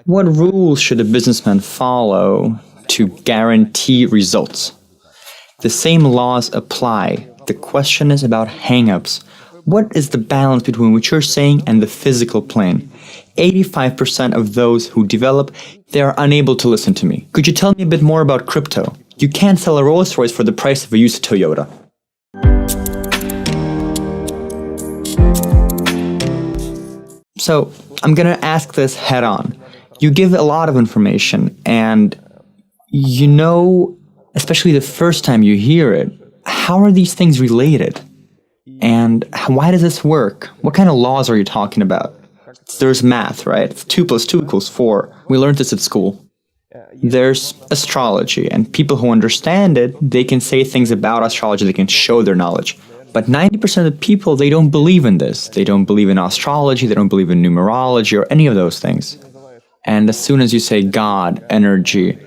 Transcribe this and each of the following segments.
What rules should a businessman follow to guarantee results? The same laws apply. The question is about hang-ups. What is the balance between what you're saying and the physical plane? 85% of those who develop, they are unable to listen to me. Could you tell me a bit more about crypto? You can't sell a Rolls Royce for the price of a used Toyota. So, I'm gonna ask this head on. You give a lot of information, and you know, especially the first time you hear it, how are these things related? And why does this work? What kind of laws are you talking about? There's math, right? 2 + 2 = 4. We learned this at school. There's astrology, and people who understand it, they can say things about astrology, they can show their knowledge. But 90% of the people, they don't believe in this. They don't believe in astrology, they don't believe in numerology or any of those things. And as soon as you say God, energy,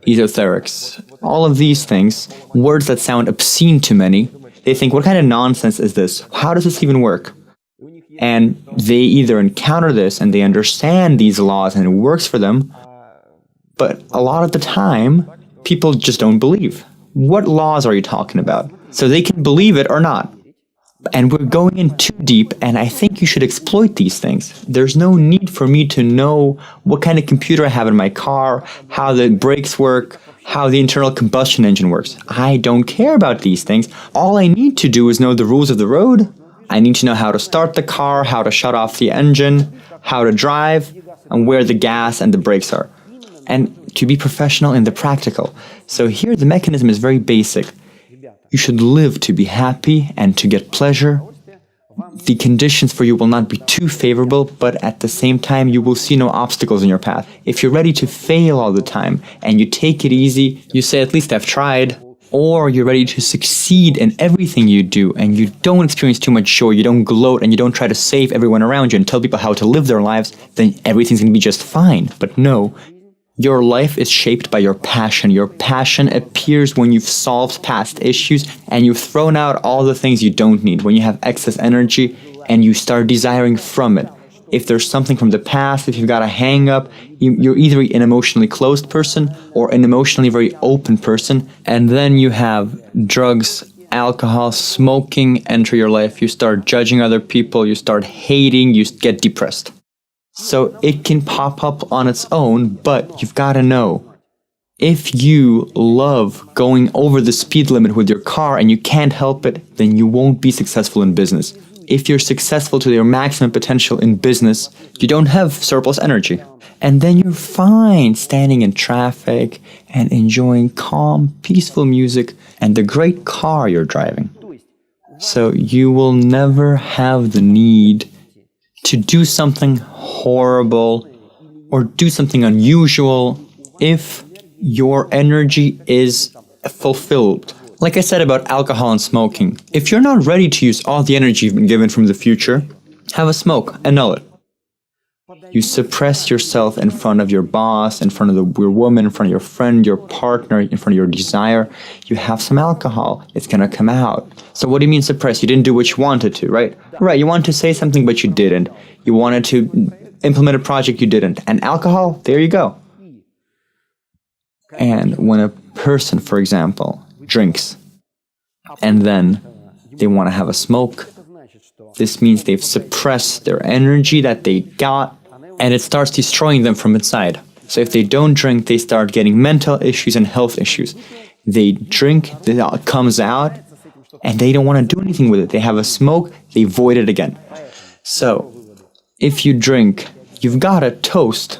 esoterics, all of these things, words that sound obscene to many, they think, what kind of nonsense is this? How does this even work? And they either encounter this and they understand these laws and it works for them, but a lot of the time, people just don't believe. What laws are you talking about? So they can believe it or not. And we're going in too deep, and I think you should exploit these things. There's no need for me to know what kind of computer I have in my car, how the brakes work, how the internal combustion engine works. I don't care about these things. All I need to do is know the rules of the road. I need to know how to start the car, how to shut off the engine, how to drive, and where the gas and the brakes are. And to be professional in the practical. So here the mechanism is very basic. You should live to be happy and to get pleasure. The conditions for you will not be too favorable, but at the same time, you will see no obstacles in your path. If you're ready to fail all the time and you take it easy, you say, at least I've tried, or you're ready to succeed in everything you do and you don't experience too much joy, you don't gloat, and you don't try to save everyone around you and tell people how to live their lives, then everything's going to be just fine. But no. Your life is shaped by your passion. Your passion appears when you've solved past issues and you've thrown out all the things you don't need, when you have excess energy and you start desiring from it. If there's something from the past, if you've got a hang-up, you're either an emotionally closed person or an emotionally very open person, and then you have drugs, alcohol, smoking enter your life, you start judging other people, you start hating, you get depressed. So it can pop up on its own, but you've got to know, if you love going over the speed limit with your car and you can't help it, then you won't be successful in business. If you're successful to your maximum potential in business, you don't have surplus energy. And then you're fine standing in traffic and enjoying calm, peaceful music and the great car you're driving. So you will never have the need to do something horrible or do something unusual if your energy is fulfilled. Like I said about alcohol and smoking, if you're not ready to use all the energy you've been given from the future, have a smoke, annul it. You suppress yourself in front of your boss, in front of your woman, in front of your friend, your partner, in front of your desire. You have some alcohol, it's gonna come out. So what do you mean suppress? You didn't do what you wanted to, right? Right, you wanted to say something but you didn't. You wanted to implement a project, you didn't. And alcohol, there you go. And when a person, for example, drinks and then they want to have a smoke, this means they've suppressed their energy that they got, and it starts destroying them from inside. So if they don't drink, they start getting mental issues and health issues. They drink, it comes out, and they don't want to do anything with it. They have a smoke, they void it again. So if you drink, you've got to toast,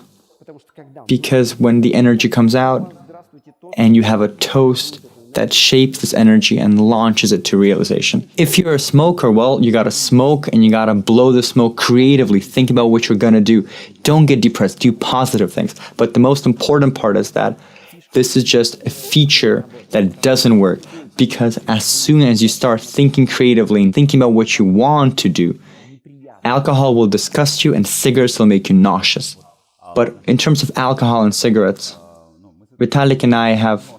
because when the energy comes out and you have a toast, that shapes this energy and launches it to realization. If you're a smoker, well, you gotta smoke and you gotta blow the smoke creatively. Think about what you're gonna do. Don't get depressed, do positive things. But the most important part is that this is just a feature that doesn't work, because as soon as you start thinking creatively and thinking about what you want to do, alcohol will disgust you and cigarettes will make you nauseous. But in terms of alcohol and cigarettes, Vitalik and I have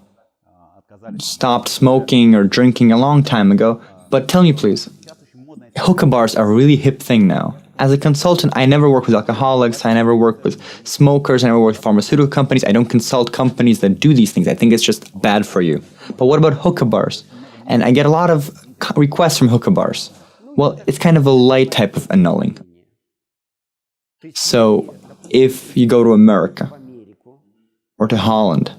stopped smoking or drinking a long time ago, but tell me please, hookah bars are a really hip thing now. As a consultant, I never work with alcoholics, I never work with smokers, I never work with pharmaceutical companies. I don't consult companies that do these things. I think it's just bad for you. But what about hookah bars? And I get a lot of requests from hookah bars. Well, it's kind of a light type of annulling. So if you go to America, or to Holland,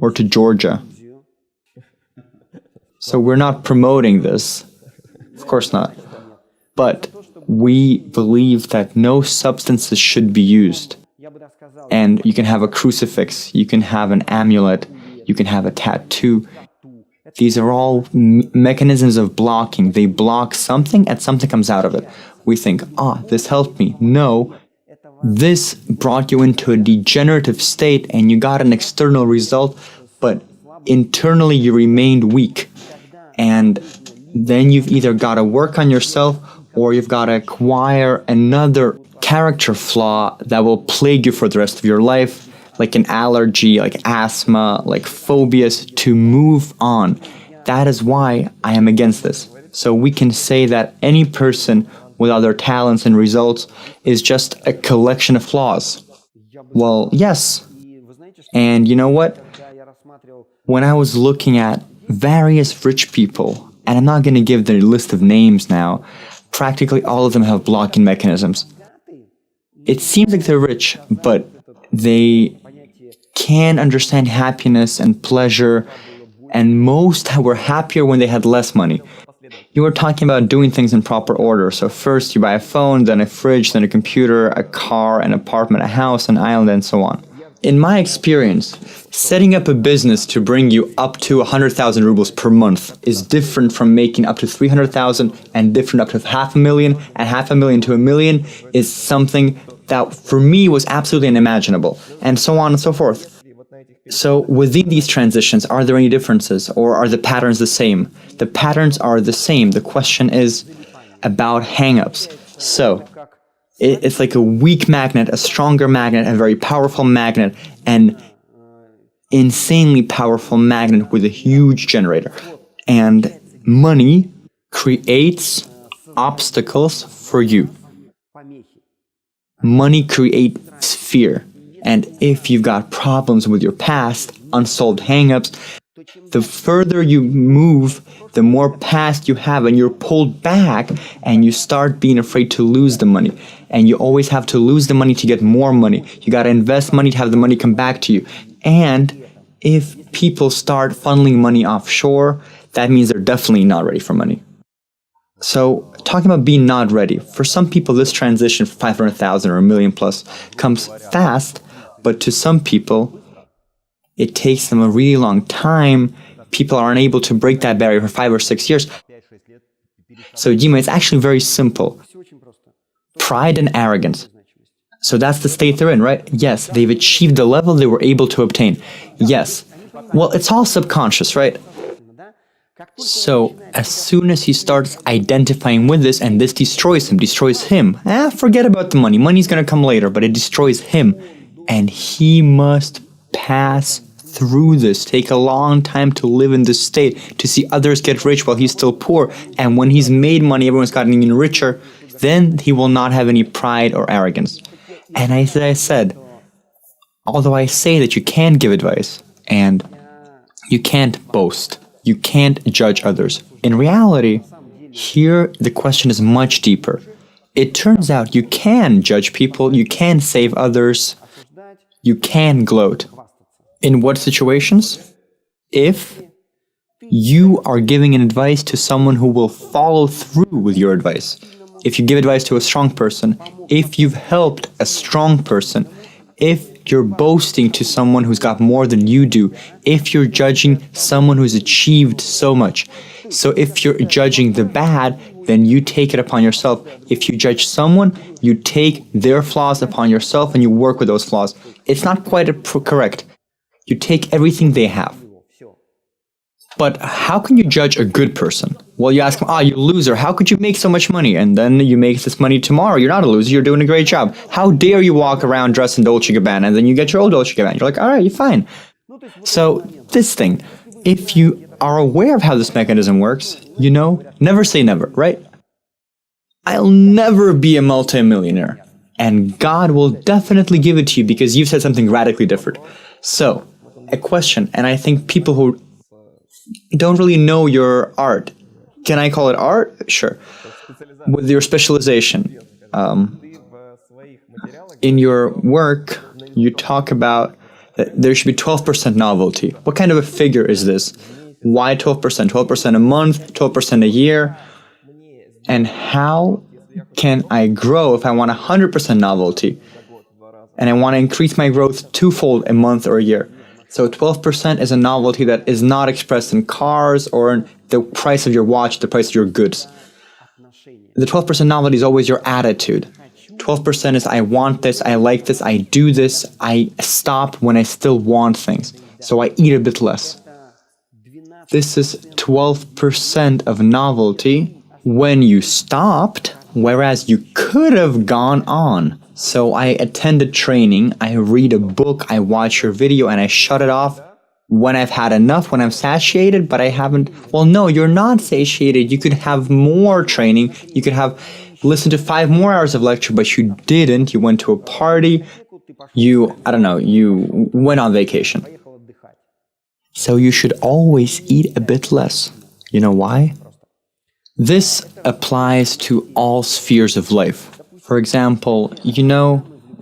or to Georgia, so we're not promoting this, of course not, but we believe that no substances should be used. And you can have a crucifix, you can have an amulet, you can have a tattoo. These are all mechanisms of blocking. They block something and something comes out of it. We think, this helped me. No, this brought you into a degenerative state and you got an external result, but internally you remained weak. And then you've either got to work on yourself or you've got to acquire another character flaw that will plague you for the rest of your life, like an allergy, like asthma, like phobias, to move on. That is why I am against this. So we can say that any person with other talents and results is just a collection of flaws. Well, yes. And you know what? When I was looking at various rich people, and I'm not going to give their list of names now, practically all of them have blocking mechanisms. It seems like they're rich, but they can understand happiness and pleasure, and most were happier when they had less money. You were talking about doing things in proper order. So first you buy a phone, then a fridge, then a computer, a car, an apartment, a house, an island, and so on. In my experience, setting up a business to bring you up to 100,000 rubles per month is different from making up to 300,000 and different up to 500,000, and 500,000 to 1 million is something that for me was absolutely unimaginable, and so on and so forth. So within these transitions, are there any differences, or are the patterns the same? The patterns are the same. The question is about hang-ups. So it's like a weak magnet, a stronger magnet, a very powerful magnet, an insanely powerful magnet with a huge generator. And money creates obstacles for you. Money creates fear. And if you've got problems with your past, unsolved hang-ups, the further you move, the more past you have, and you're pulled back, and you start being afraid to lose the money. And you always have to lose the money to get more money. You got to invest money to have the money come back to you. And if people start funneling money offshore, that means they're definitely not ready for money. So, talking about being not ready, for some people this transition from 500,000 or 1 million plus comes fast, but to some people, it takes them a really long time. People are unable to break that barrier for 5 or 6 years. So, Dima, it's actually very simple. Pride and arrogance. So that's the state they're in, right? Yes, they've achieved the level they were able to obtain. Yes. Well, it's all subconscious, right? So, as soon as he starts identifying with this and this destroys him, forget about the money. Money's going to come later, but it destroys him. And he must pass through this, take a long time to live in this state, to see others get rich while he's still poor. And when he's made money, everyone's gotten even richer, then he will not have any pride or arrogance. And as I said, although I say that you can give advice and you can't boast, you can't judge others. In reality, here the question is much deeper. It turns out you can judge people, you can save others, you can gloat. In what situations? If you are giving an advice to someone who will follow through with your advice. If you give advice to a strong person, if you've helped a strong person, if you're boasting to someone who's got more than you do, if you're judging someone who's achieved so much. So if you're judging the bad, then you take it upon yourself. If you judge someone, you take their flaws upon yourself and you work with those flaws. It's not quite correct. You take everything they have. But how can you judge a good person? Well, you ask them, you loser, how could you make so much money? And then you make this money tomorrow. You're not a loser, you're doing a great job. How dare you walk around dressed in Dolce & Gabbana and then you get your old Dolce & Gabbana. You're like, all right, you're fine. So this thing, if you are aware of how this mechanism works, never say never, right? I'll never be a multimillionaire. And God will definitely give it to you because you've said something radically different. So, a question, and I think people who don't really know your art, can I call it art? Sure. With your specialization, in your work, you talk about that there should be 12% novelty. What kind of a figure is this? Why 12%? 12% a month, 12% a year? And how can I grow if I want 100% novelty? And I want to increase my growth twofold a month or a year. So 12% is a novelty that is not expressed in cars or in the price of your watch, the price of your goods. The 12% novelty is always your attitude. 12% is I want this, I like this, I do this, I stop when I still want things. So I eat a bit less. This is 12% of novelty when you stopped, whereas you could have gone on. So I attended training, I read a book, I watch your video, and I shut it off when I've had enough, when I'm satiated, but I haven't. Well, no, you're not satiated. You could have more training. You could have listened to 5 more hours of lecture, but you didn't. You went to a party. You went on vacation. So you should always eat a bit less. You know why? This applies to all spheres of life. For example,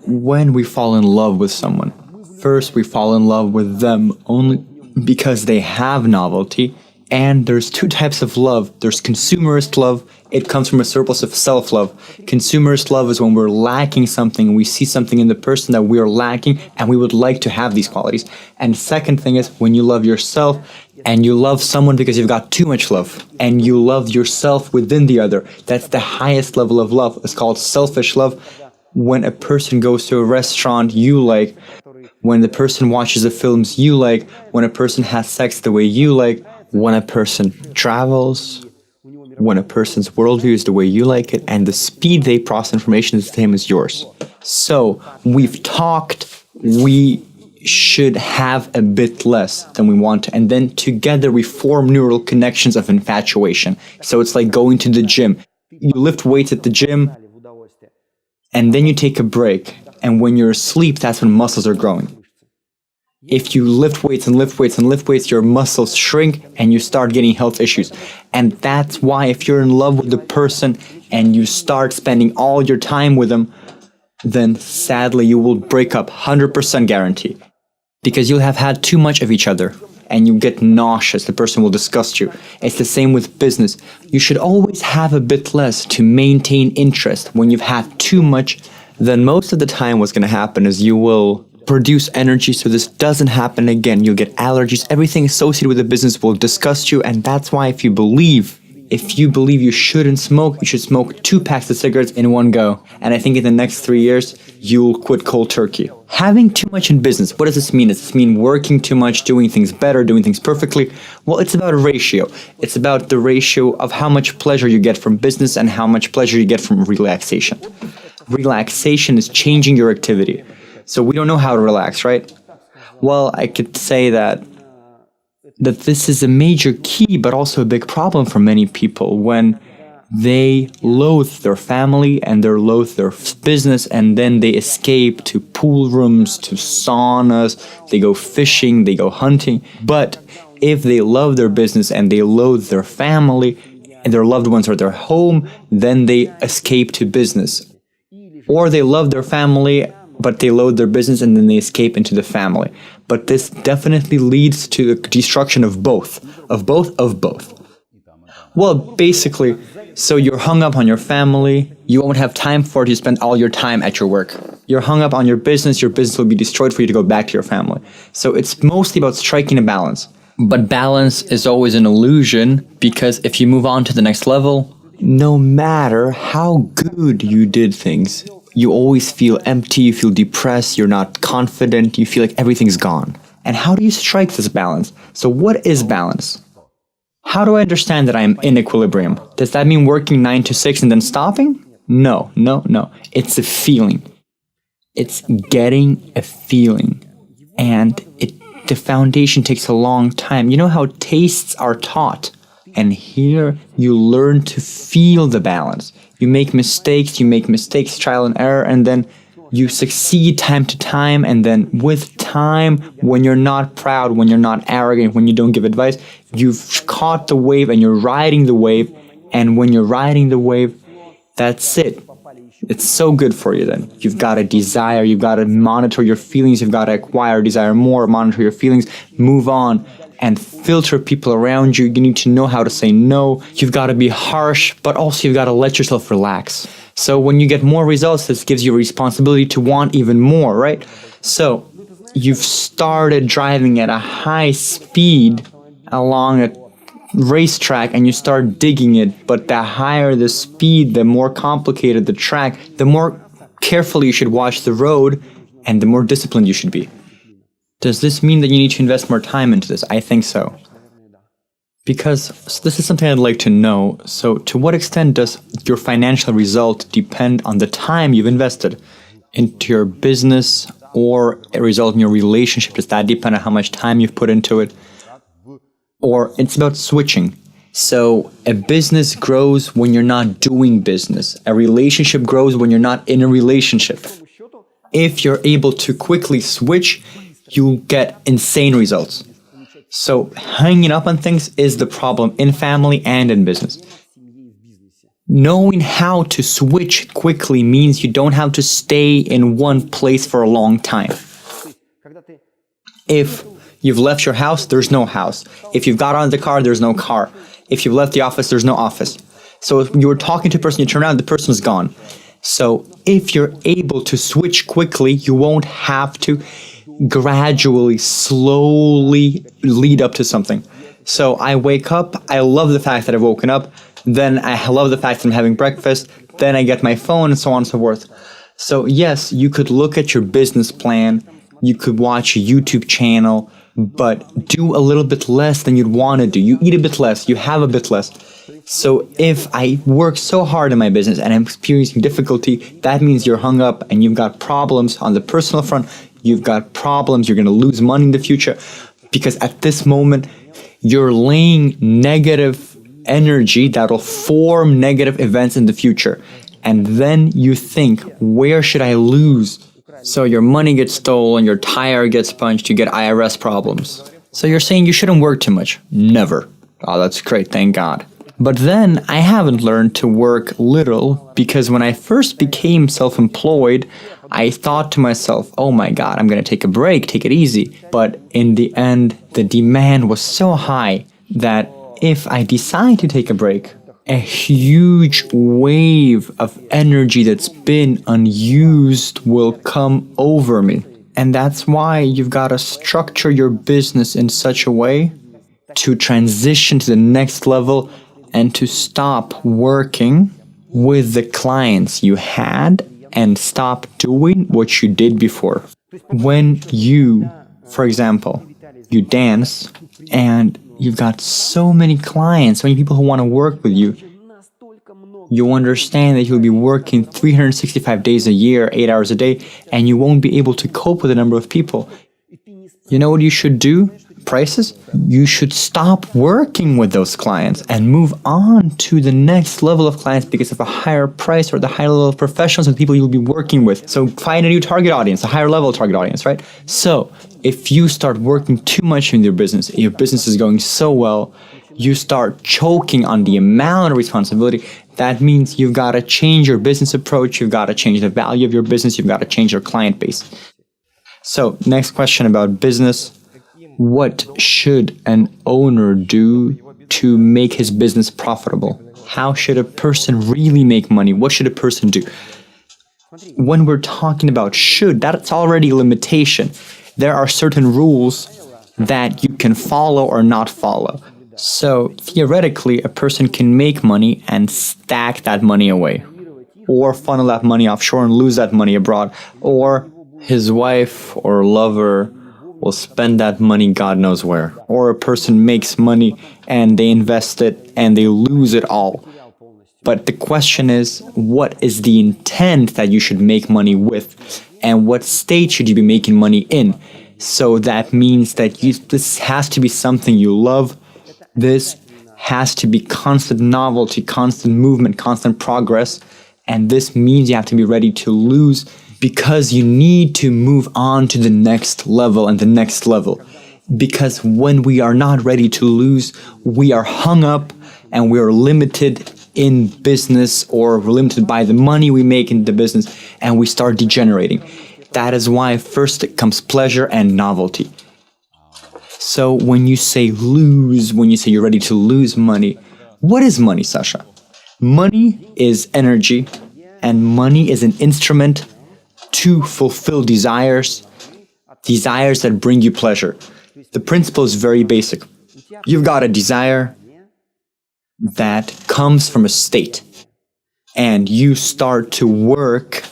when we fall in love with someone, first we fall in love with them only because they have novelty, and there's 2 types of love. There's consumerist love. It comes from a surplus of self-love. Consumerist love is when we're lacking something, we see something in the person that we're lacking, and we would like to have these qualities. And second thing is when you love yourself, and you love someone because you've got too much love, and you love yourself within the other. That's the highest level of love. It's called selfish love. When a person goes to a restaurant you like, when the person watches the films you like, when a person has sex the way you like, when a person travels, when a person's worldview is the way you like it, and the speed they process information is the same as yours. So we've talked, we should have a bit less than we want to, and then together we form neural connections of infatuation. So it's like going to the gym. You lift weights at the gym, and then you take a break, and when you're asleep, that's when muscles are growing. If you lift weights and lift weights and lift weights, your muscles shrink and you start getting health issues. And that's why if you're in love with the person and you start spending all your time with them, then sadly you will break up, 100% guarantee. Because you'll have had too much of each other and you get nauseous, the person will disgust you. It's the same with business. You should always have a bit less to maintain interest. When you've had too much, then most of the time what's going to happen is you will produce energy so this doesn't happen again. You'll get allergies. Everything associated with the business will disgust you, and that's why if you believe you shouldn't smoke, you should smoke 2 packs of cigarettes in one go. And I think in the next 3 years, you'll quit cold turkey. Having too much in business, what does this mean? Does this mean working too much, doing things better, doing things perfectly? Well, it's about a ratio. It's about the ratio of how much pleasure you get from business and how much pleasure you get from relaxation. Relaxation is changing your activity. So we don't know how to relax, right? Well, I could say that this is a major key, but also a big problem for many people when they loathe their family and they loathe their business, and then they escape to pool rooms, to saunas, they go fishing, they go hunting. But if they love their business and they loathe their family and their loved ones are their home, then they escape to business. Or they love their family but they loathe their business and then they escape into the family. But this definitely leads to the destruction of both. Well, basically, so you're hung up on your family, you won't have time for it, you spend all your time at your work. You're hung up on your business will be destroyed for you to go back to your family. So it's mostly about striking a balance. But balance is always an illusion, because if you move on to the next level, no matter how good you did things, you always feel empty, you feel depressed, you're not confident, you feel like everything's gone. And how do you strike this balance? So what is balance? How do I understand that I'm in equilibrium? Does that mean working 9 to 6 and then stopping? No. It's a feeling. It's getting a feeling. And the foundation takes a long time. You know how tastes are taught? And here you learn to feel the balance. You make mistakes, trial and error, and then you succeed time to time. And then with time, when you're not proud, when you're not arrogant, when you don't give advice, you've caught the wave and you're riding the wave. And when you're riding the wave, that's it. It's so good for you then. You've got to desire, you've got to monitor your feelings, you've got to acquire, desire more, monitor your feelings, move on, and filter people around you. You need to know how to say no. You've got to be harsh, but also you've got to let yourself relax. So when you get more results, this gives you a responsibility to want even more, right? So you've started driving at a high speed along a racetrack and you start digging it, but the higher the speed, the more complicated the track, the more carefully you should watch the road and the more disciplined you should be. Does this mean that you need to invest more time into this? I think so. Because this is something I'd like to know. So to what extent does your financial result depend on the time you've invested into your business or a result in your relationship? Does that depend on how much time you've put into it? Or it's about switching. So a business grows when you're not doing business. A relationship grows when you're not in a relationship. If you're able to quickly switch, you'll get insane results. So hanging up on things is the problem in family and in business. Knowing how to switch quickly means you don't have to stay in one place for a long time. If you've left your house, there's no house. If you've got on the car, there's no car. If you've left the office, there's no office. So if you were talking to a person, you turn around, the person's gone. So if you're able to switch quickly, you won't have to gradually, slowly lead up to something. So I wake up, I love the fact that I've woken up, then I love the fact that I'm having breakfast, then I get my phone and so on and so forth. So yes, you could look at your business plan, you could watch a YouTube channel, but do a little bit less than you'd want to do. You eat a bit less, you have a bit less. So if I work so hard in my business and I'm experiencing difficulty, that means you're hung up and you've got problems on the personal front. You've got problems, you're going to lose money in the future because at this moment, you're laying negative energy that'll form negative events in the future. And then you think, where should I lose? So your money gets stolen, your tire gets punched, you get IRS problems. So you're saying you shouldn't work too much. Never. Oh, that's great, thank God. But then I haven't learned to work little because when I first became self-employed, I thought to myself, oh my God, I'm going to take a break, take it easy. But in the end, the demand was so high that if I decide to take a break, a huge wave of energy that's been unused will come over me. And that's why you've got to structure your business in such a way to transition to the next level and to stop working with the clients you had and stop doing what you did before. When you, for example, you dance and you've got so many clients, so many people who want to work with you, you understand that you'll be working 365 days a year, 8 hours a day, and you won't be able to cope with the number of people. You know what you should do? Prices? You should stop working with those clients and move on to the next level of clients because of a higher price or the higher level of professionals and people you'll be working with. So find a new target audience, a higher level target audience, right? So if you start working too much in your business is going so well, you start choking on the amount of responsibility. That means you've got to change your business approach, you've got to change the value of your business, you've got to change your client base. So next question about business. What should an owner do to make his business profitable? How should a person really make money? What should a person do? When we're talking about should, that's already a limitation. There are certain rules that you can follow or not follow. So theoretically, a person can make money and stack that money away, or funnel that money offshore and lose that money abroad, or his wife or lover will spend that money God knows where. Or a person makes money and they invest it and they lose it all. But the question is, what is the intent that you should make money with? And what state should you be making money in? So that means that this has to be something you love. This has to be constant novelty, constant movement, constant progress. And this means you have to be ready to lose because you need to move on to the next level and the next level. Because when we are not ready to lose, we are hung up and we are limited in business, or we're limited by the money we make in the business, and we start degenerating. That is why first it comes pleasure and novelty. So when you say lose, when you say you're ready to lose money, what is money, Sasha? Money is energy, and money is an instrument to fulfill desires that bring you pleasure. The principle is very basic. You've got a desire that comes from a state, and you start to work,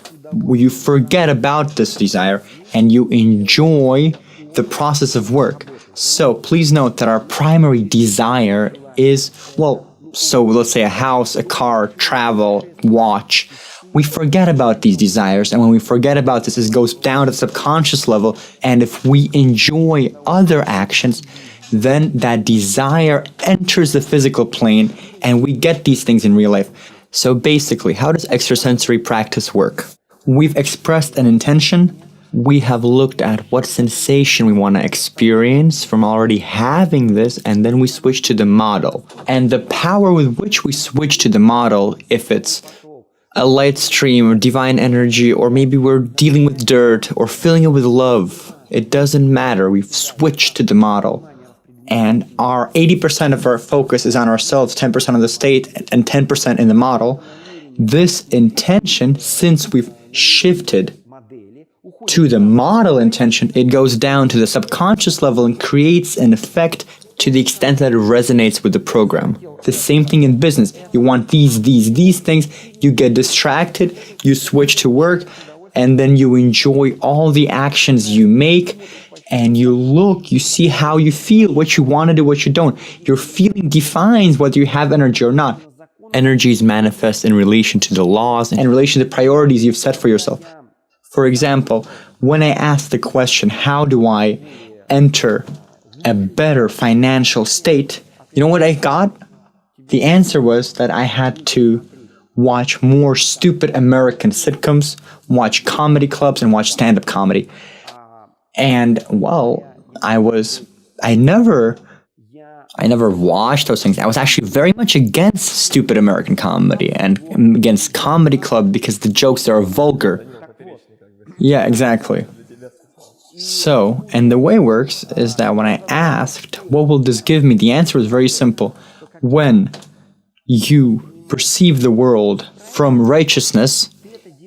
you forget about this desire, and you enjoy the process of work. So please note that our primary desire is, so let's say a house, a car, travel, watch. We forget about these desires, and when we forget about this, it goes down to the subconscious level, and if we enjoy other actions, then that desire enters the physical plane, and we get these things in real life. So basically, how does extrasensory practice work? We've expressed an intention. We have looked at what sensation we want to experience from already having this, and then we switch to the model. And the power with which we switch to the model, if it's a light stream or divine energy, or maybe we're dealing with dirt or filling it with love, it doesn't matter. We've switched to the model. And our 80% of our focus is on ourselves, 10% on the state, and 10% in the model. This intention, since we've shifted to the model intention, it goes down to the subconscious level and creates an effect to the extent that it resonates with the program. The same thing in business. You want these things, you get distracted, you switch to work, and then you enjoy all the actions you make, and you look, you see how you feel, what you want to do, what you don't. Your feeling defines whether you have energy or not. Energies manifest in relation to the laws and in relation to the priorities you've set for yourself. For example, when I asked the question, how do I enter a better financial state, you know what I got? The answer was that I had to watch more stupid American sitcoms, watch comedy clubs, and watch stand-up comedy. And, I never watched those things. I was actually very much against stupid American comedy and against comedy club because the jokes there are vulgar. Yeah, exactly. So, and the way it works is that when I asked, what will this give me? The answer was very simple. When you perceive the world from righteousness,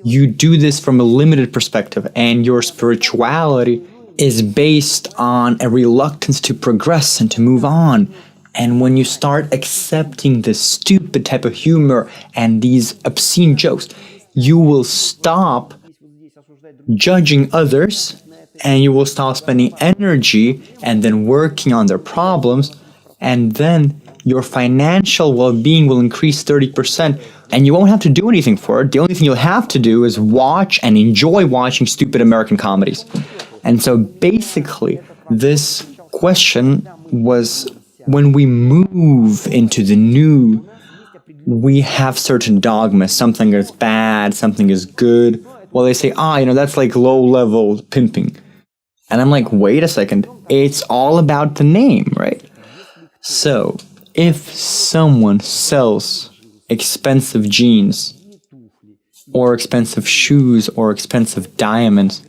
you do this from a limited perspective, and your spirituality is based on a reluctance to progress and to move on. And when you start accepting this stupid type of humor and these obscene jokes, you will stop judging others, and you will stop spending energy and then working on their problems, and then your financial well-being will increase 30%, and you won't have to do anything for it. The only thing you'll have to do is watch and enjoy watching stupid American comedies. And so basically, this question was, when we move into the new, we have certain dogmas. Something is bad, something is good. Well, they say, that's like low-level pimping. And I'm like, wait a second, it's all about the name, right? So, if someone sells expensive jeans, or expensive shoes, or expensive diamonds,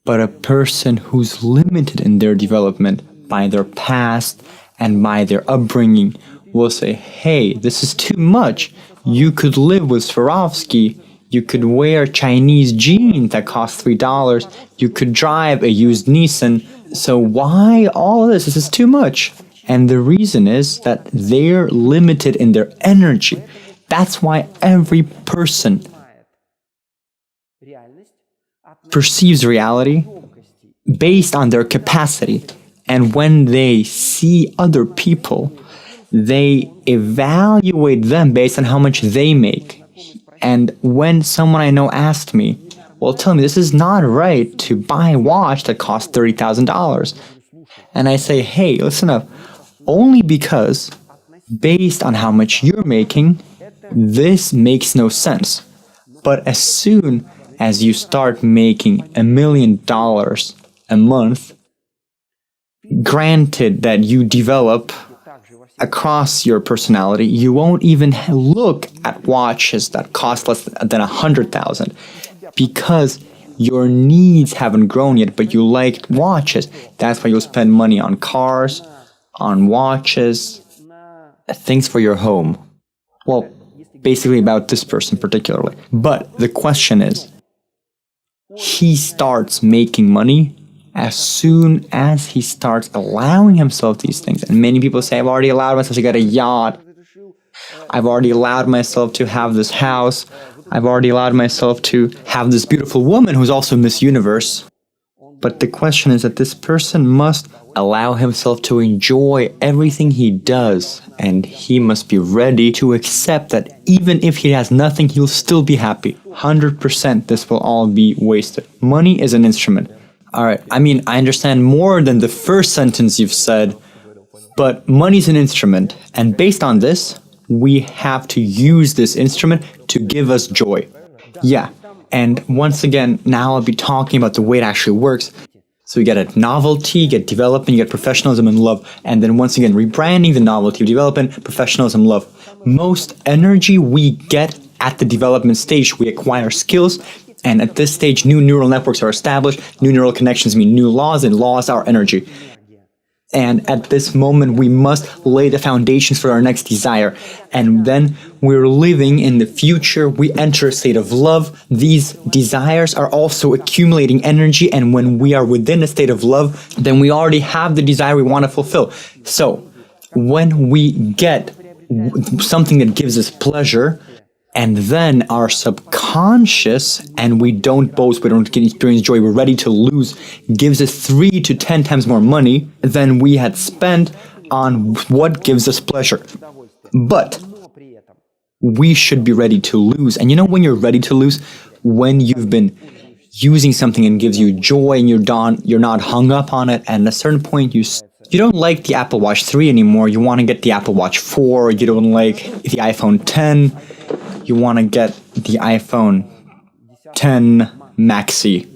but a person who's limited in their development by their past and by their upbringing will say, hey, this is too much. You could live with Swarovski. You could wear Chinese jeans that cost $3. You could drive a used Nissan. So why all of this? This is too much. And the reason is that they're limited in their energy. That's why every person perceives reality based on their capacity. And when they see other people, they evaluate them based on how much they make. And when someone I know asked me, well, tell me, this is not right to buy a watch that costs $30,000. And I say, hey, listen up. Only because, based on how much you're making, this makes no sense. But as soon as you start making $1 million a month, granted that you develop across your personality, you won't even look at watches that cost less than 100,000 because your needs haven't grown yet, but you like watches. That's why you'll spend money on cars, on watches, things for your home. Well, basically about this person particularly. But the question is, he starts making money as soon as he starts allowing himself these things. And many people say, I've already allowed myself to get a yacht. I've already allowed myself to have this house. I've already allowed myself to have this beautiful woman who's also Miss Universe. But the question is that this person must allow himself to enjoy everything he does. And he must be ready to accept that even if he has nothing, he'll still be happy. 100% this will all be wasted. Money is an instrument. All right, I mean, I understand more than the first sentence you've said, but money's an instrument. And based on this, we have to use this instrument to give us joy. Yeah, and once again, now I'll be talking about the way it actually works. So you get a novelty, you get development, you get professionalism and love. And then once again, rebranding the novelty, development, professionalism, love. Most energy we get at the development stage, we acquire skills. And at this stage, new neural networks are established. New neural connections mean new laws, and laws are energy. And at this moment, we must lay the foundations for our next desire. And then we're living in the future. We enter a state of love. These desires are also accumulating energy. And when we are within a state of love, then we already have the desire we want to fulfill. So when we get something that gives us pleasure, and then our subconscious, and we don't boast, we don't experience joy, we're ready to lose, gives us 3 to 10 times more money than we had spent on what gives us pleasure. But we should be ready to lose. And you know when you're ready to lose? When you've been using something and gives you joy and you're not hung up on it, and at a certain point you don't like the Apple Watch 3 anymore, you want to get the Apple Watch 4, you don't like the iPhone 10, you want to get the iPhone 10 Maxi,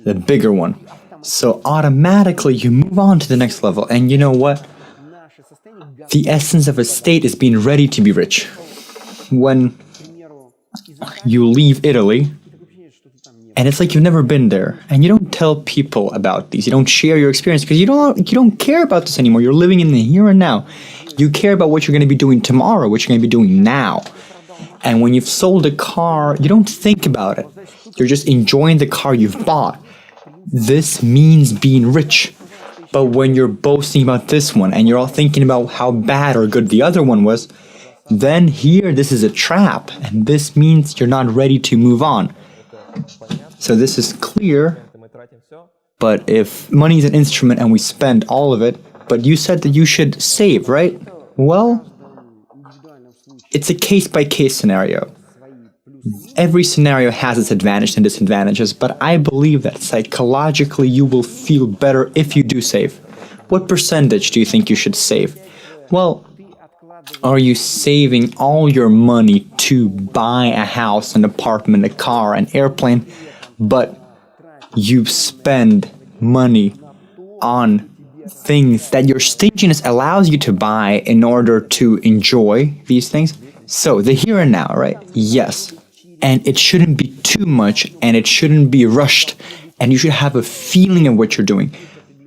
the bigger one. So automatically you move on to the next level. And you know what? The essence of a state is being ready to be rich. When you leave Italy, and it's like you've never been there, and you don't tell people about these, you don't share your experience because you don't care about this anymore. You're living in the here and now. You care about what you're going to be doing tomorrow, what you're going to be doing now. And when you've sold a car, you don't think about it. You're just enjoying the car you've bought. This means being rich. But when you're boasting about this one and you're all thinking about how bad or good the other one was, then here this is a trap. And this means you're not ready to move on. So this is clear. But if money is an instrument and we spend all of it, but you said that you should save, right? Well, it's a case-by-case scenario. Every scenario has its advantages and disadvantages, but I believe that psychologically you will feel better if you do save. What percentage do you think you should save? Well, are you saving all your money to buy a house, an apartment, a car, an airplane, but you spend money on things that your stinginess allows you to buy in order to enjoy these things? So the here and now, right? Yes. And it shouldn't be too much, and it shouldn't be rushed, and you should have a feeling of what you're doing.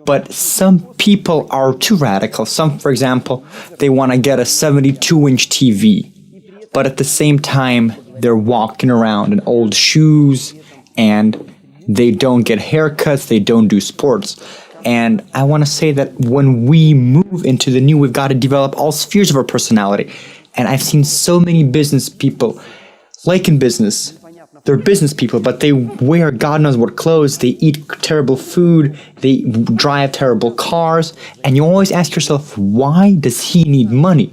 But some people are too radical. Some, for example, they want to get a 72-inch TV, but at the same time, they're walking around in old shoes, and they don't get haircuts, they don't do sports. And I want to say that when we move into the new, we've got to develop all spheres of our personality. And I've seen so many business people, like in business, they're business people, but they wear God knows what clothes, they eat terrible food, they drive terrible cars, and you always ask yourself, why does he need money?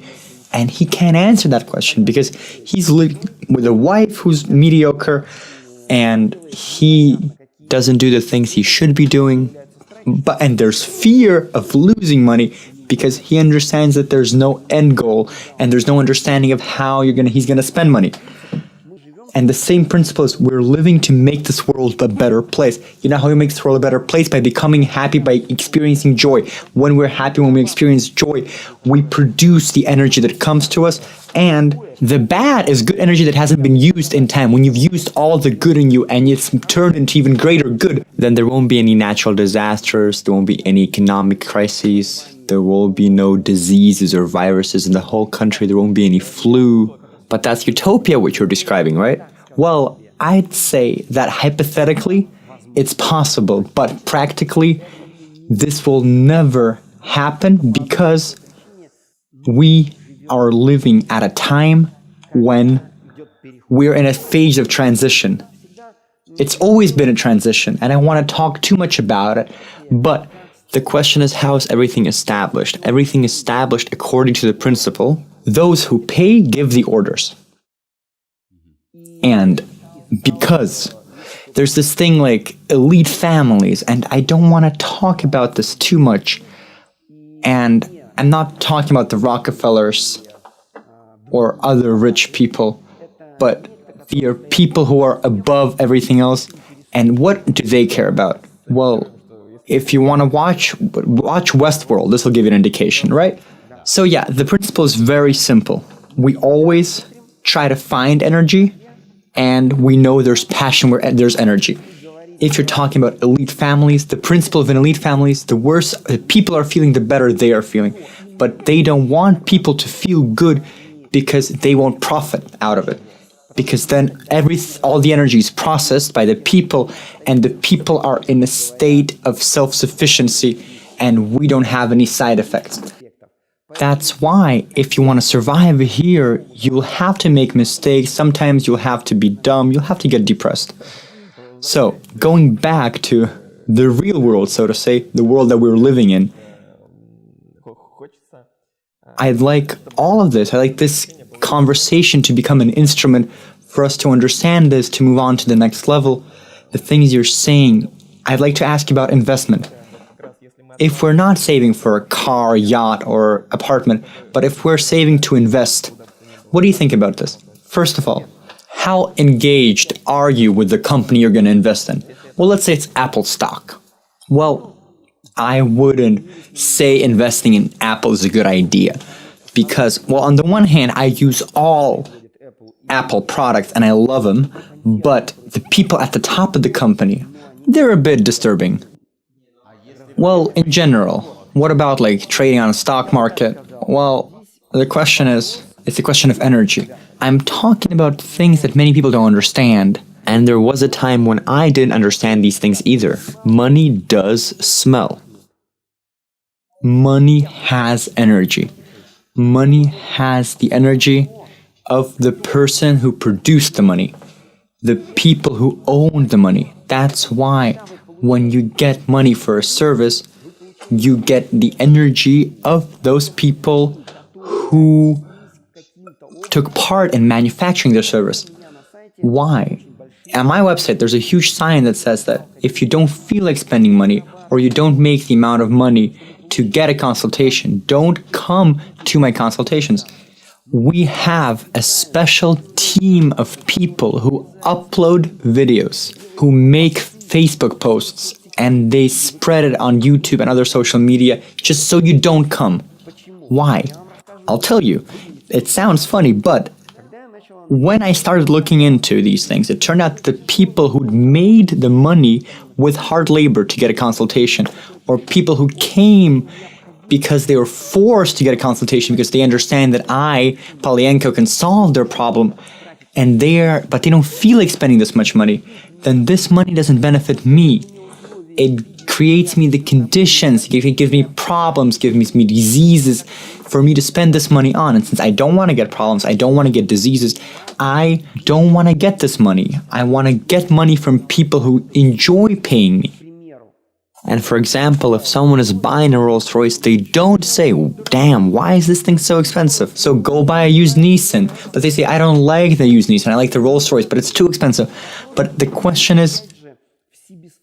And he can't answer that question because he's living with a wife who's mediocre, and he doesn't do the things he should be doing. And there's fear of losing money because he understands that there's no end goal and there's no understanding of how he's gonna spend money. And the same principle is we're living to make this world a better place. You know how we make this world a better place? By becoming happy, by experiencing joy. When we're happy, when we experience joy, we produce the energy that comes to us. And the bad is good energy that hasn't been used in time. When you've used all the good in you and it's turned into even greater good, then there won't be any natural disasters, there won't be any economic crises, there will be no diseases or viruses in the whole country, there won't be any flu. But that's utopia, what you're describing, right? Well, I'd say that hypothetically, it's possible, but practically, this will never happen because we are living at a time when we're in a phase of transition. It's always been a transition, and I want to talk too much about it, but the question is, how is everything established? Everything established according to the principle, those who pay give the orders. And because there's this thing like elite families, and I don't want to talk about this too much, and I'm not talking about the Rockefellers or other rich people, but they are people who are above everything else. And what do they care about? Well, if you want to watch Westworld, this will give you an indication, right? So yeah, the principle is very simple. We always try to find energy, and we know there's passion where there's energy. If you're talking about elite families, the principle of an elite families, the worse people are feeling, the better they are feeling. But they don't want people to feel good because they won't profit out of it. Because then all the energy is processed by the people, and the people are in a state of self-sufficiency, and we don't have any side effects. That's why if you want to survive here, you'll have to make mistakes. Sometimes you'll have to be dumb. You'll have to get depressed. So going back to the real world, so to say, the world that we're living in, I like all of this. I like this conversation to become an instrument for us to understand this, to move on to the next level. The things you're saying, I'd like to ask you about investment. If we're not saving for a car, yacht, or apartment, but if we're saving to invest, what do you think about this? First of all, how engaged are you with the company you're going to invest in? Well, let's say it's Apple stock. Well, I wouldn't say investing in Apple is a good idea because, well, on the one hand, I use all Apple products and I love them, but the people at the top of the company, they're a bit disturbing. Well, in general, what about like trading on a stock market? Well, the question is, it's a question of energy. I'm talking about things that many people don't understand. And there was a time when I didn't understand these things either. Money does smell. Money has energy. Money has the energy of the person who produced the money, the people who own the money. That's why when you get money for a service, you get the energy of those people who took part in manufacturing their service. Why? On my website, there's a huge sign that says that if you don't feel like spending money or you don't make the amount of money to get a consultation, don't come to my consultations. We have a special team of people who upload videos, who make Facebook posts, and they spread it on YouTube and other social media just so you don't come. Why? I'll tell you. It sounds funny, but when I started looking into these things, it turned out the people who'd made the money with hard labor to get a consultation, or people who came because they were forced to get a consultation because they understand that I, Palienko, can solve their problem, but they don't feel like spending this much money, then this money doesn't benefit me. It creates me the conditions, it gives me problems, gives me diseases for me to spend this money on. And since I don't want to get problems, I don't want to get diseases, I don't want to get this money. I want to get money from people who enjoy paying me. And for example, if someone is buying a Rolls Royce, they don't say, damn, why is this thing so expensive? So go buy a used Nissan. But they say, I don't like the used Nissan, I like the Rolls Royce, but it's too expensive. But the question is,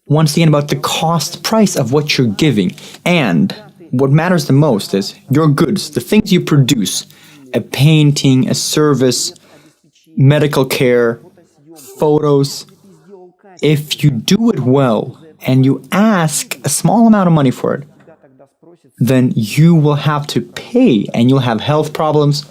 once again, about the cost price of what you're giving. And what matters the most is your goods, the things you produce, a painting, a service, medical care, photos. If you do it well and you ask a small amount of money for it, then you will have to pay and you'll have health problems.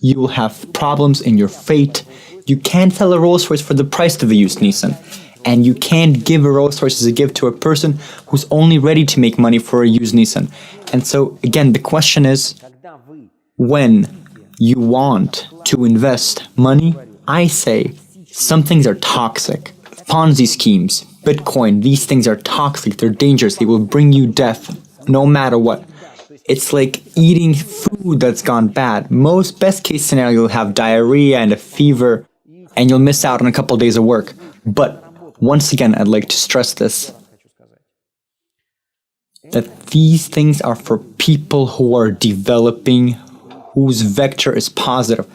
You will have problems in your fate. You can't sell a Rolls Royce for the price of a used Nissan. And you can't give a Rolls Royce as a gift to a person who's only ready to make money for a used Nissan. And so, again, the question is, when you want to invest money, I say some things are toxic. Ponzi schemes, Bitcoin, these things are toxic. They're dangerous. They will bring you death no matter what. It's like eating food that's gone bad. Best case scenario, you'll have diarrhea and a fever, and you'll miss out on a couple of days of work. But once again, I'd like to stress this, that these things are for people who are developing, whose vector is positive.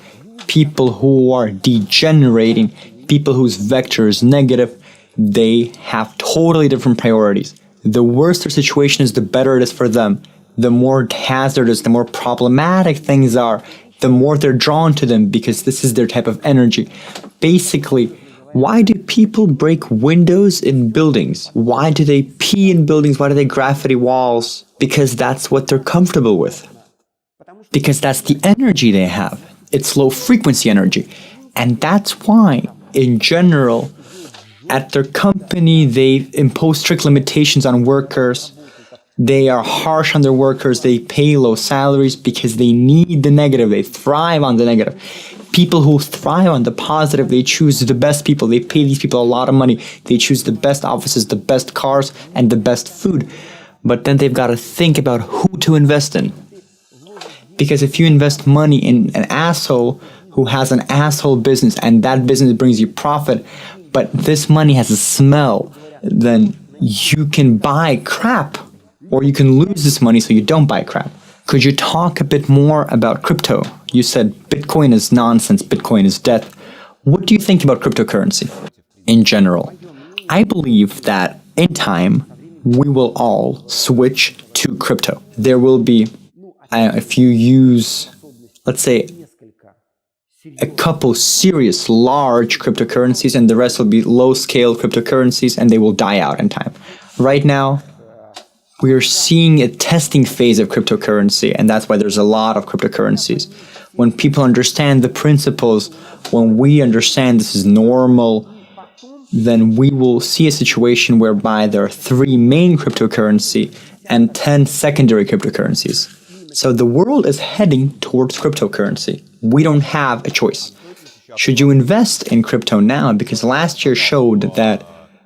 People who are degenerating, people whose vector is negative, they have totally different priorities. The worse their situation is, the better it is for them. The more hazardous, the more problematic things are, the more they're drawn to them because this is their type of energy. Basically, why do people break windows in buildings? Why do they pee in buildings? Why do they graffiti walls? Because that's what they're comfortable with. Because that's the energy they have. It's low frequency energy. And that's why, in general, at their company, they impose strict limitations on workers. They are harsh on their workers. They pay low salaries because they need the negative. They thrive on the negative. People who thrive on the positive, they choose the best people. They pay these people a lot of money. They choose the best offices, the best cars, and the best food. But then they've got to think about who to invest in. Because if you invest money in an asshole who has an asshole business and that business brings you profit, but this money has a smell, then you can buy crap. Or you can lose this money so you don't buy crap. Could you talk a bit more about crypto? You said Bitcoin is nonsense, Bitcoin is death. What do you think about cryptocurrency in general? I believe that in time, we will all switch to crypto. There will be, if you use, let's say, a couple serious large cryptocurrencies and the rest will be low-scale cryptocurrencies and they will die out in time. Right now, we are seeing a testing phase of cryptocurrency, and that's why there's a lot of cryptocurrencies. When people understand the principles, when we understand this is normal, then we will see a situation whereby there are 3 main cryptocurrency and 10 secondary cryptocurrencies. So the world is heading towards cryptocurrency. We don't have a choice. Should you invest in crypto now? Because last year showed that,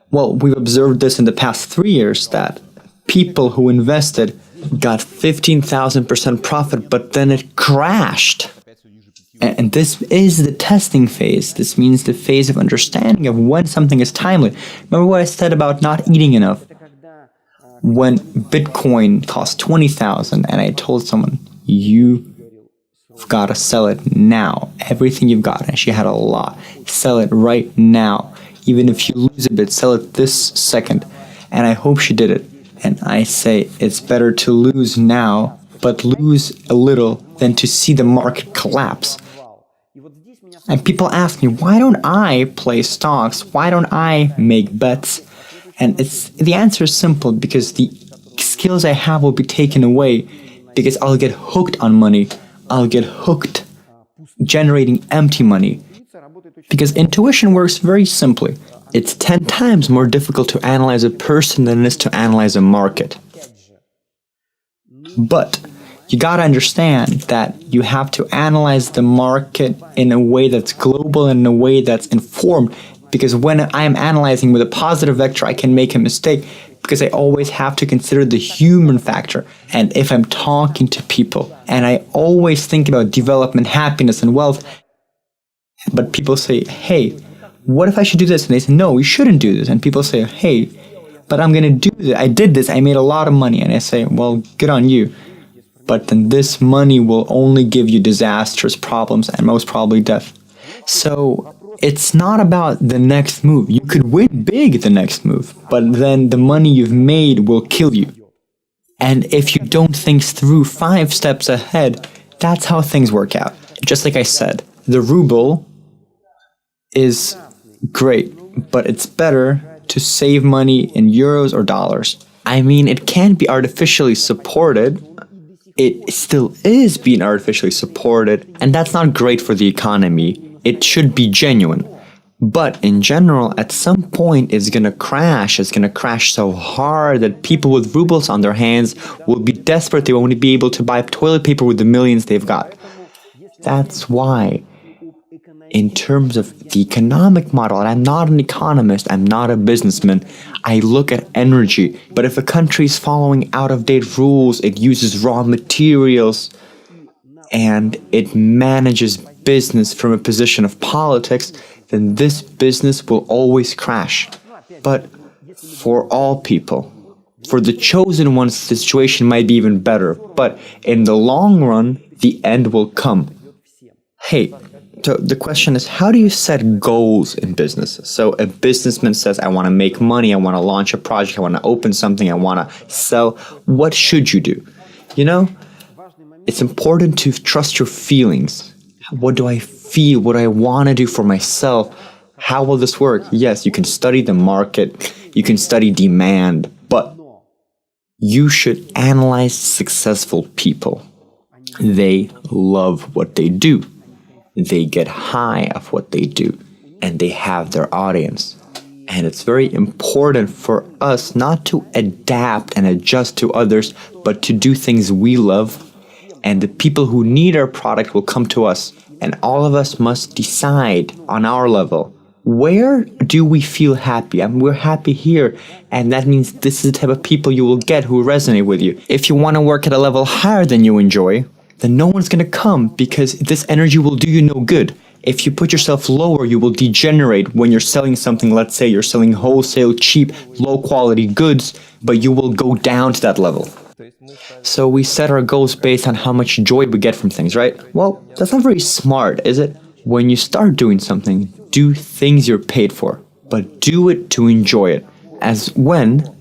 well, we've observed this in the past 3 years, that people who invested got 15,000% profit, but then it crashed. And this is the testing phase. This means the phase of understanding of when something is timely. Remember what I said about not eating enough? When Bitcoin cost 20,000 and I told someone, you've got to sell it now. Everything you've got. And she had a lot. Sell it right now. Even if you lose a bit, sell it this second. And I hope she did it. And I say it's better to lose now, but lose a little than to see the market collapse. And people ask me, why don't I play stocks? Why don't I make bets? And the answer is simple, because the skills I have will be taken away, because I'll get hooked on money. I'll get hooked generating empty money. Because intuition works very simply. It's 10 times more difficult to analyze a person than it is to analyze a market. But you gotta understand that you have to analyze the market in a way that's global and in a way that's informed. Because when I am analyzing with a positive vector, I can make a mistake because I always have to consider the human factor. And if I'm talking to people and I always think about development, happiness, and wealth, but people say, hey, what if I should do this? And they say, no, you shouldn't do this. And people say, hey, but I'm going to do this. I did this. I made a lot of money. And I say, well, good on you. But then this money will only give you disastrous problems and most probably death. So it's not about the next move. You could win big the next move, but then the money you've made will kill you. And if you don't think through 5 steps ahead, that's how things work out. Just like I said, the ruble is great, but it's better to save money in euros or dollars. I mean, it can be artificially supported. It still is being artificially supported, and that's not great for the economy. It should be genuine. But in general, at some point, it's going to crash. It's going to crash so hard that people with rubles on their hands will be desperate. They won't be able to buy toilet paper with the millions they've got. That's why, in terms of the economic model, and I'm not an economist, I'm not a businessman, I look at energy. But if a country is following out-of-date rules, it uses raw materials, and it manages business from a position of politics, then this business will always crash. But for all people, for the chosen ones, the situation might be even better. But in the long run, the end will come. Hey, so the question is, how do you set goals in business? So a businessman says, I want to make money, I want to launch a project, I want to open something, I want to sell. What should you do? You know, it's important to trust your feelings. What do I feel? What do I want to do for myself? How will this work? Yes, you can study the market, you can study demand, but you should analyze successful people. They love what they do. They get high of what they do, and they have their audience. And it's very important for us not to adapt and adjust to others, but to do things we love. And the people who need our product will come to us. And all of us must decide on our level, where do we feel happy? We're happy here. And that means this is the type of people you will get who resonate with you. If you want to work at a level higher than you enjoy, then no one's going to come because this energy will do you no good. If you put yourself lower, you will degenerate when you're selling something. Let's say you're selling wholesale, cheap, low quality goods, but you will go down to that level. So we set our goals based on how much joy we get from things, right? Well, that's not very smart, is it? When you start doing something, do things you're paid for, but do it to enjoy it. As when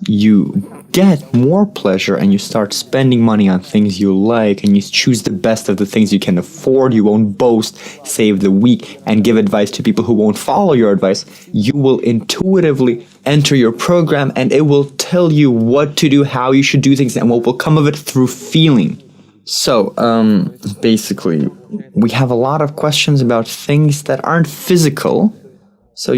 you get more pleasure and you start spending money on things you like and you choose the best of the things you can afford, you won't boast, save the weak, and give advice to people who won't follow your advice, you will intuitively enter your program and it will tell you what to do, how you should do things, and what will come of it through feeling. So, basically, we have a lot of questions about things that aren't physical. So,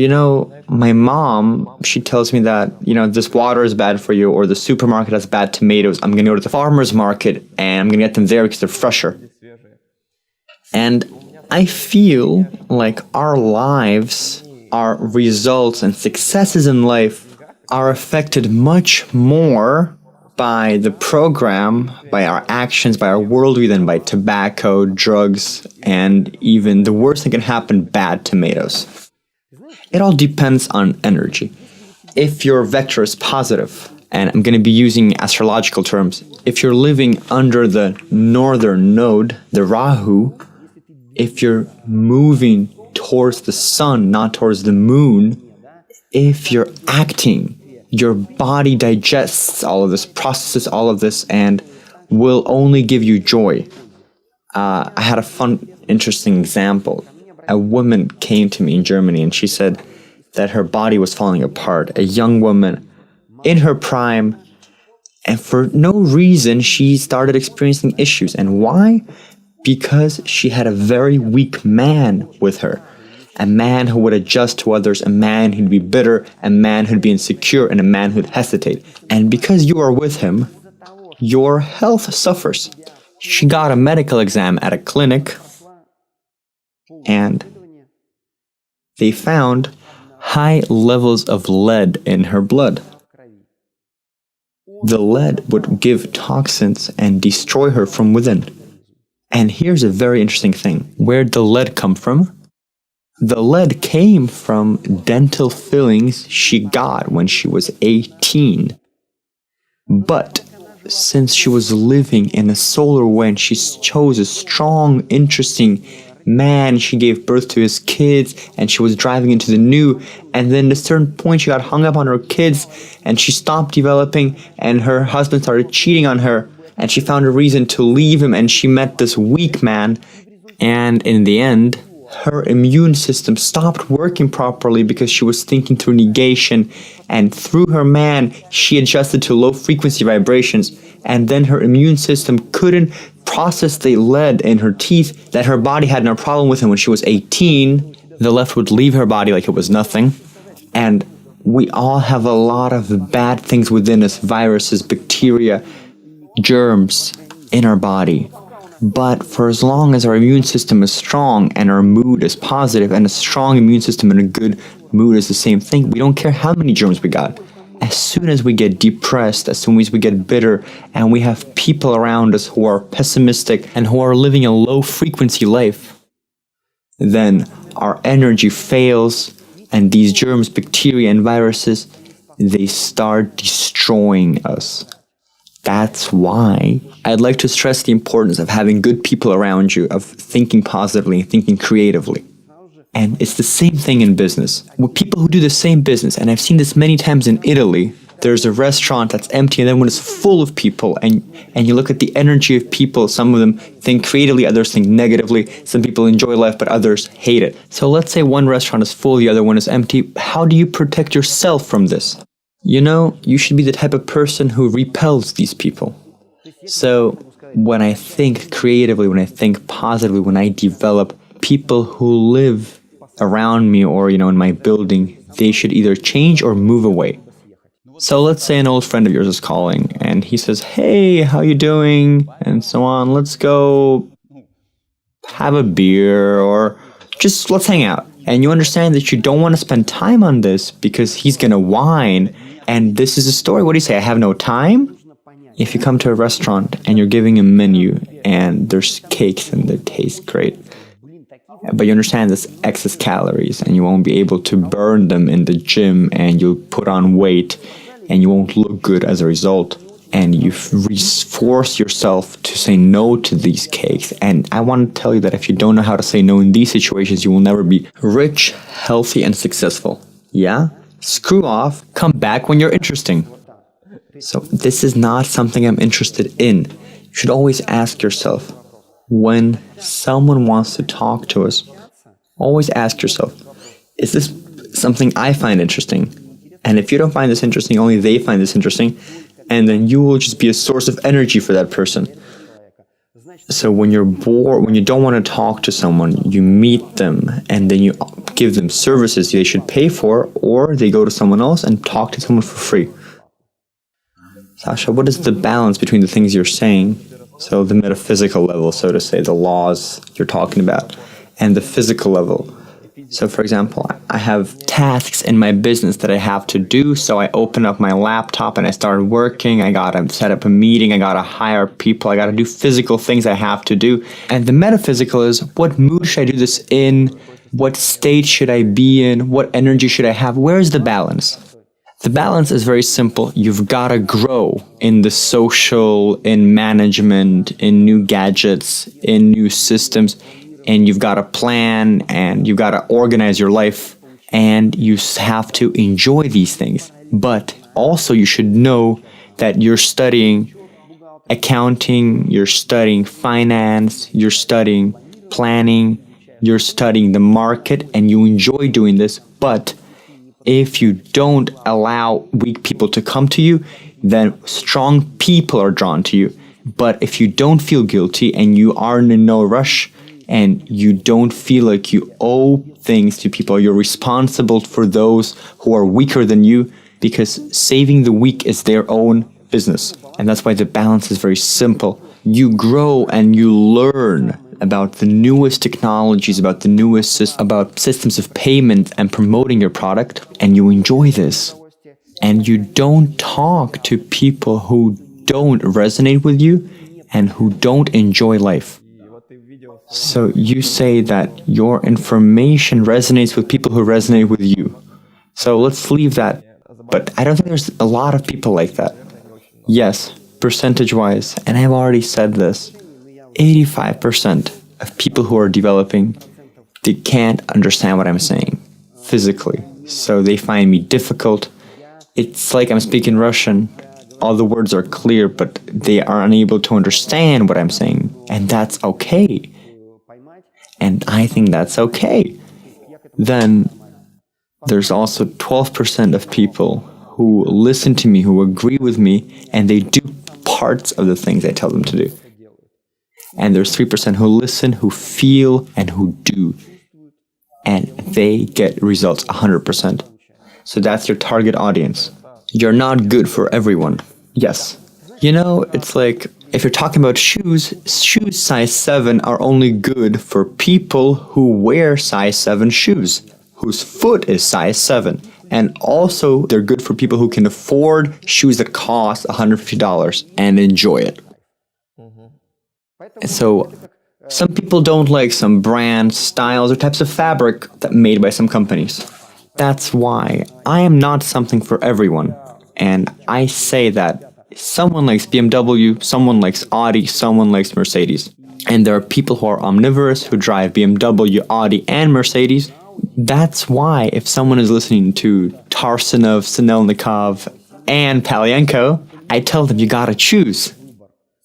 my mom, she tells me that, this water is bad for you, or the supermarket has bad tomatoes. I'm going to go to the farmer's market and I'm going to get them there because they're fresher. And I feel like our lives, our results and successes in life are affected much more by the program, by our actions, by our worldview than by tobacco, drugs, and even the worst that can happen, bad tomatoes. It all depends on energy. If your vector is positive, and I'm going to be using astrological terms, if you're living under the northern node, the Rahu, if you're moving towards the sun, not towards the moon, if you're acting, your body digests all of this, processes all of this, and will only give you joy. I had a fun, interesting example. A woman came to me in Germany and she said that her body was falling apart. A young woman in her prime, and for no reason she started experiencing issues. And why? Because she had a very weak man with her. A man who would adjust to others, a man who'd be bitter, a man who'd be insecure, and a man who'd hesitate. And because you are with him, your health suffers. She got a medical exam at a clinic, and they found high levels of lead in her blood. The lead would give toxins and destroy her from within. And here's a very interesting thing. Where'd the lead come from? The lead came from dental fillings she got when she was 18. But since she was living in a solar wind, she chose a strong, interesting man. She gave birth to his kids and she was driving into the new. And then at a certain point, she got hung up on her kids and she stopped developing and her husband started cheating on her. And she found a reason to leave him and she met this weak man. And in the end, her immune system stopped working properly because she was thinking through negation, and through her man, she adjusted to low frequency vibrations, and then her immune system couldn't process the lead in her teeth that her body had no problem with, and when she was 18, the left would leave her body like it was nothing. And we all have a lot of bad things within us, viruses, bacteria, germs in our body. But for as long as our immune system is strong and our mood is positive, and a strong immune system and a good mood is the same thing, we don't care how many germs we got. As soon as we get depressed, as soon as we get bitter, and we have people around us who are pessimistic and who are living a low frequency life, then our energy fails, and these germs, bacteria, and viruses, they start destroying us. That's why I'd like to stress the importance of having good people around you, of thinking positively, thinking creatively. And it's the same thing in business. With people who do the same business, and I've seen this many times in Italy, there's a restaurant that's empty, and then when it's full of people, and you look at the energy of people, some of them think creatively, others think negatively, some people enjoy life, but others hate it. So let's say one restaurant is full, the other one is empty. How do you protect yourself from this? You know, you should be the type of person who repels these people. So when I think creatively, when I think positively, when I develop people who live around me or, in my building, they should either change or move away. So let's say an old friend of yours is calling and he says, "Hey, how you doing?" and so on. Let's go have a beer or just let's hang out. And you understand that you don't want to spend time on this because he's going to whine. And this is a story. What do you say? I have no time? If you come to a restaurant and you're giving a menu and there's cakes and they taste great, but you understand there's excess calories and you won't be able to burn them in the gym and you'll put on weight and you won't look good as a result. And you force yourself to say no to these cakes. And I want to tell you that if you don't know how to say no in these situations, you will never be rich, healthy, and successful. Yeah? Screw off. Come back when you're interesting. So this is not something I'm interested in. You should always ask yourself, when someone wants to talk to us, always ask yourself, is this something I find interesting? And if you don't find this interesting, only they find this interesting, and then you will just be a source of energy for that person. So when you're bored, when you don't want to talk to someone, you meet them and then you give them services they should pay for, or they go to someone else and talk to someone for free. Sasha, what is the balance between the things you're saying, so the metaphysical level, so to say, the laws you're talking about, and the physical level? So for example, I have tasks in my business that I have to do, so I open up my laptop and I start working. I gotta set up a meeting, I gotta hire people, I gotta do physical things I have to do. And the metaphysical is, what mood should I do this in? What state should I be in? What energy should I have? Where's the balance? The balance is very simple. You've gotta grow in the social, in management, in new gadgets, in new systems. And you've got to plan and you've got to organize your life and you have to enjoy these things. But also you should know that you're studying accounting, you're studying finance, you're studying planning, you're studying the market, and you enjoy doing this. But if you don't allow weak people to come to you, then strong people are drawn to you. But if you don't feel guilty and you are in no rush, and you don't feel like you owe things to people, you're responsible for those who are weaker than you, because saving the weak is their own business. And that's why the balance is very simple. You grow and you learn about the newest technologies, about the newest about systems of payment and promoting your product, and you enjoy this. And you don't talk to people who don't resonate with you and who don't enjoy life. So you say that your information resonates with people who resonate with you. So let's leave that. But I don't think there's a lot of people like that. Yes, percentage-wise, and I've already said this, 85% of people who are developing, they can't understand what I'm saying physically. So they find me difficult. It's like I'm speaking Russian. All the words are clear, but they are unable to understand what I'm saying. And that's okay. And I think that's okay. Then there's also 12% of people who listen to me, who agree with me, and they do parts of the things I tell them to do. And there's 3% who listen, who feel, and who do. And they get results 100%. So that's your target audience. You're not good for everyone. Yes. You know, it's like, if you're talking about shoes size 7 are only good for people who wear size 7 shoes, whose foot is size 7. And also, they're good for people who can afford shoes that cost $150 and enjoy it. So, some people don't like some brands, styles, or types of fabric that made by some companies. That's why I am not something for everyone. And I say that someone likes BMW, someone likes Audi, someone likes Mercedes. And there are people who are omnivorous, who drive BMW, Audi, and Mercedes. That's why if someone is listening to Tarsinov, Sinelnikov, and Palienko, I tell them you gotta choose.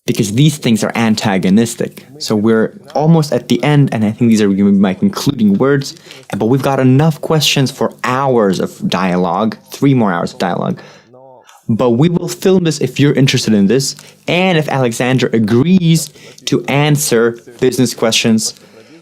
Because these things are antagonistic. So we're almost at the end, and I think these are going to be my concluding words. But we've got enough questions for hours of dialogue, 3 more hours of dialogue. But we will film this if you're interested in this, and if Alexander agrees to answer business questions.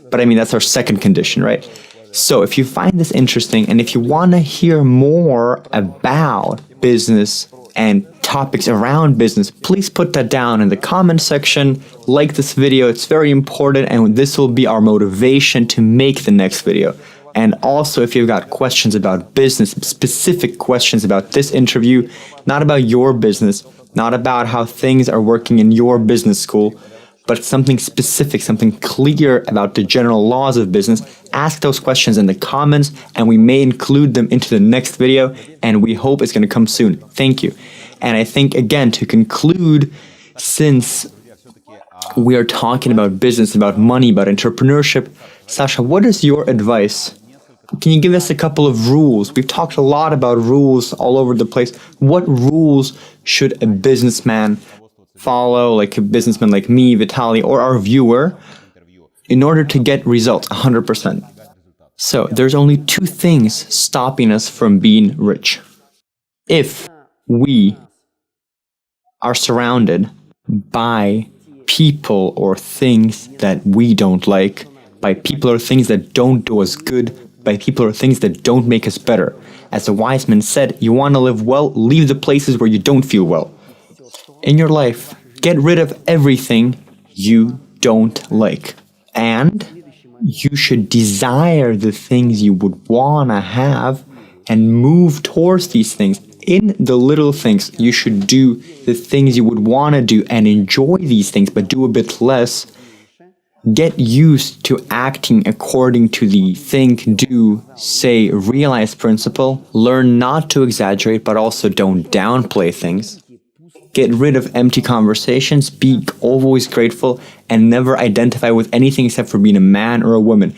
But I mean, that's our second condition, right? So if you find this interesting, and if you want to hear more about business and topics around business, please put that down in the comment section. Like this video, it's very important, and this will be our motivation to make the next video. And also, if you've got questions about business, specific questions about this interview, not about your business, not about how things are working in your business school, but something specific, something clear about the general laws of business, ask those questions in the comments, and we may include them into the next video, and we hope it's going to come soon. Thank you. And I think, again, to conclude, since we are talking about business, about money, about entrepreneurship, Sasha, what is your advice? Can you give us a couple of rules? We've talked a lot about rules all over the place. What rules should a businessman follow, like a businessman like me, Vitaly, or our viewer, in order to get results 100%? So there's only 2 things stopping us from being rich. If we are surrounded by people or things that we don't like, by people or things that don't do us good, by people or things that don't make us better. As a wise man said, you want to live well, leave the places where you don't feel well. In your life, get rid of everything you don't like. And you should desire the things you would want to have and move towards these things. In the little things, you should do the things you would want to do and enjoy these things, but do a bit less. Get used to acting according to the think, do, say, realize principle. Learn not to exaggerate, but also don't downplay things. Get rid of empty conversations, be always grateful, and never identify with anything except for being a man or a woman.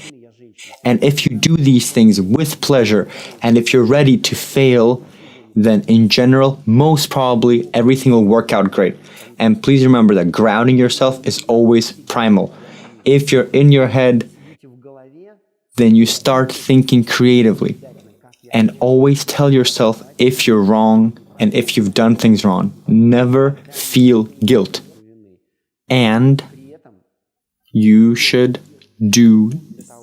And if you do these things with pleasure, and if you're ready to fail, then in general, most probably everything will work out great. And please remember that grounding yourself is always primal. If you're in your head, then you start thinking creatively. And always tell yourself if you're wrong and if you've done things wrong. Never feel guilt. And you should do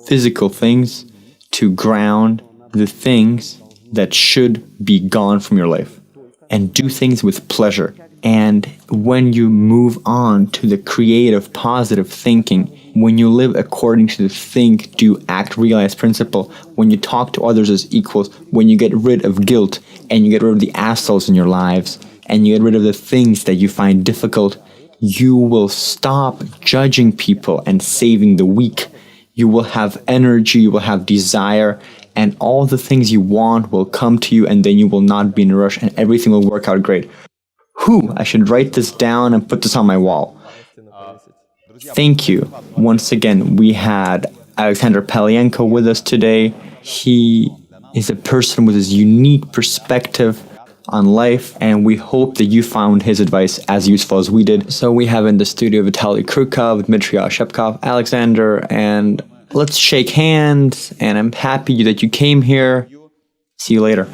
physical things to ground the things that should be gone from your life. And do things with pleasure. And when you move on to the creative, positive thinking, when you live according to the think, do, act, realize principle, when you talk to others as equals, when you get rid of guilt, and you get rid of the assholes in your lives, and you get rid of the things that you find difficult, you will stop judging people and saving the weak. You will have energy, you will have desire, and all the things you want will come to you, and then you will not be in a rush, and everything will work out great. I should write this down and put this on my wall. Thank you. Once again, we had Alexander Palienko with us today. He is a person with his unique perspective on life, and we hope that you found his advice as useful as we did. So we have in the studio Vitaly Krukov, Dmitry Oshepkov, Alexander, and let's shake hands, and I'm happy that you came here. See you later.